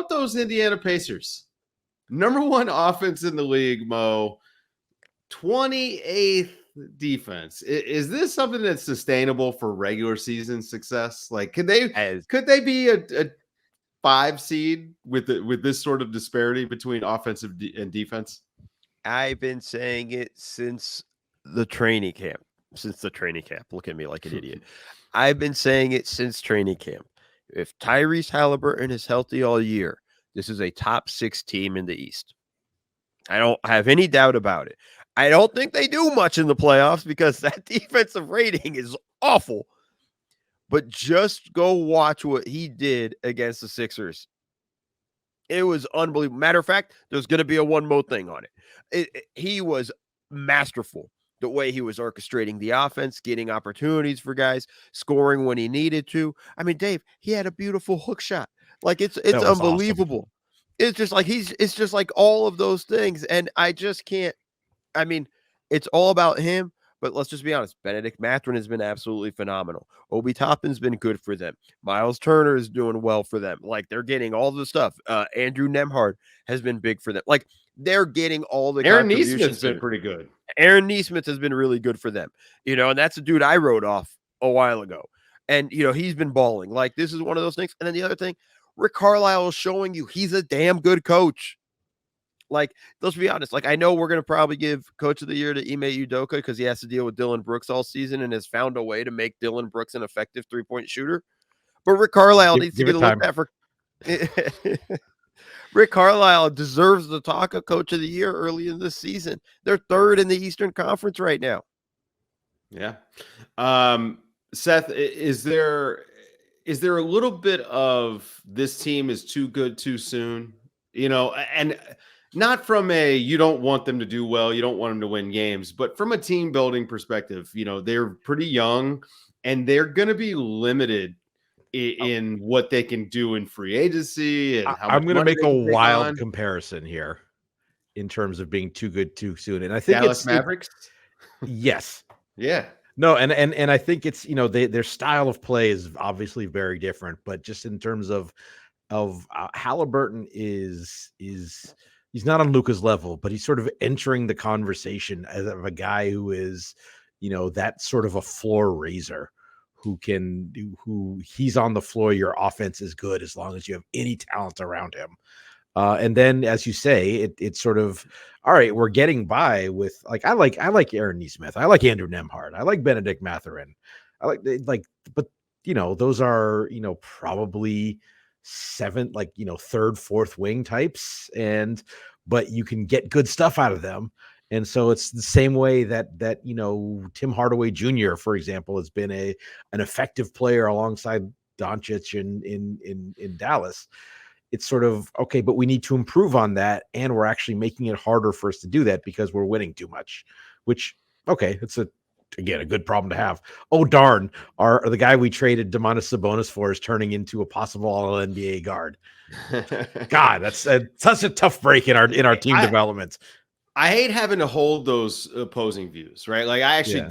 about those Indiana Pacers? Number one offense in the league, Mo. 28th defense. Is this something that's sustainable for regular season success? Like, could they be a 5 seed with this sort of disparity between offensive and defense? I've been saying it since the training camp. Look at me like an idiot. I've been saying it since training camp. If Tyrese Halliburton is healthy all year, this is a top 6 team in the East. I don't have any doubt about it. I don't think they do much in the playoffs because that defensive rating is awful. But just go watch what he did against the Sixers. It was unbelievable. Matter of fact, there's going to be a one more thing on it. He was masterful. The way he was orchestrating the offense, getting opportunities for guys, scoring when he needed to. I mean, Dave, he had a beautiful hook shot. Like it's unbelievable. Awesome. It's just like it's just like all of those things. And I just can't. I mean, it's all about him. But let's just be honest. Benedict Mathurin has been absolutely phenomenal. Obi Toppin's been good for them. Miles Turner is doing well for them. Like they're getting all the stuff. Andrew Nembhard has been big for them. Like they're getting all the Aaron Nesmith's been pretty good. Aaron Nesmith has been really good for them. And that's a dude I wrote off a while ago. And, he's been balling. Like this is one of those things. And then the other thing, Rick Carlisle is showing you he's a damn good coach. Like, let's be honest. Like, I know we're going to probably give Coach of the Year to Ime Udoka because he has to deal with Dillon Brooks all season and has found a way to make Dillon Brooks an effective three-point shooter. But Rick Carlisle needs to get looked at for. Rick Carlisle deserves the talk of Coach of the Year early in this season. They're third in the Eastern Conference right now. Yeah. Seth, is there a little bit of this team is too good too soon? And not from you don't want them to do well, you don't want them to win games, but from a team building perspective, they're pretty young and they're going to be limited in what they can do in free agency. And I'm going to make a wild comparison here in terms of being too good too soon. And I think Dallas Mavericks. Yes. Yeah. No, and I think it's, their style of play is obviously very different, but just in terms of Halliburton is he's not on Luka's level, but he's sort of entering the conversation as of a guy who is, that sort of a floor raiser who he's on the floor. Your offense is good as long as you have any talent around him. And then, as you say, it's sort of, all right, we're getting by with I like Aaron Nesmith. I like Andrew Nembhard. I like Benedict Mathurin. But those are, probably third, fourth wing types. But you can get good stuff out of them. And so it's the same way that Tim Hardaway Jr., for example, has been an effective player alongside Doncic in Dallas. It's sort of, okay, but we need to improve on that. And we're actually making it harder for us to do that because we're winning too much, which, okay, it's a good problem to have. Oh, darn. The guy we traded Domantas Sabonis for is turning into a possible All-NBA guard. God, that's such a tough break in our team development. I hate having to hold those opposing views, right? Like I actually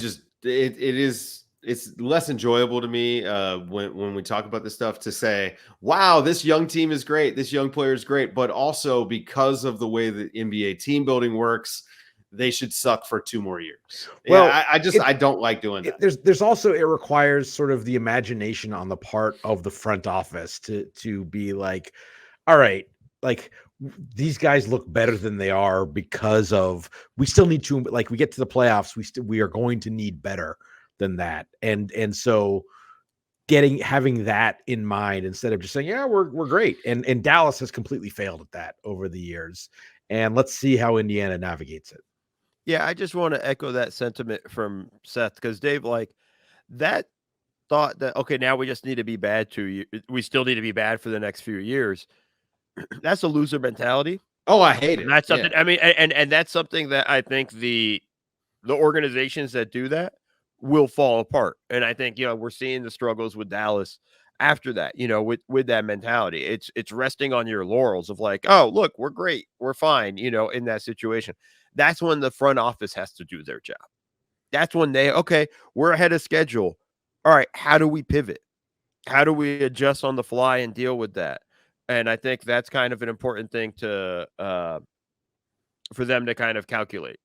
it's less enjoyable to me when we talk about this stuff to say, wow, this young team is great. This young player is great. But also because of the way the NBA team building works, they should suck for 2 more years. Well, yeah, I don't like doing that. There's also, it requires sort of the imagination on the part of the front office to be like, all right, like these guys look better than they are because of, we still need to, like we get to the playoffs, we are going to need better than that. And so having that in mind instead of just saying, yeah, we're great. And Dallas has completely failed at that over the years. And let's see how Indiana navigates it. Yeah, I just want to echo that sentiment from Seth because Dave, like that thought that, okay, now we just need to be bad we still need to be bad for the next few years. That's a loser mentality. Oh, I hate it. That's something, I mean, and that's something that I think the organizations that do that will fall apart. And I think, we're seeing the struggles with Dallas after that, with that mentality. It's resting on your laurels of like, oh, look, we're great. We're fine, in that situation. That's when the front office has to do their job. That's when we're ahead of schedule. All right, how do we pivot? How do we adjust on the fly and deal with that? And I think that's kind of an important thing to for them to kind of calculate.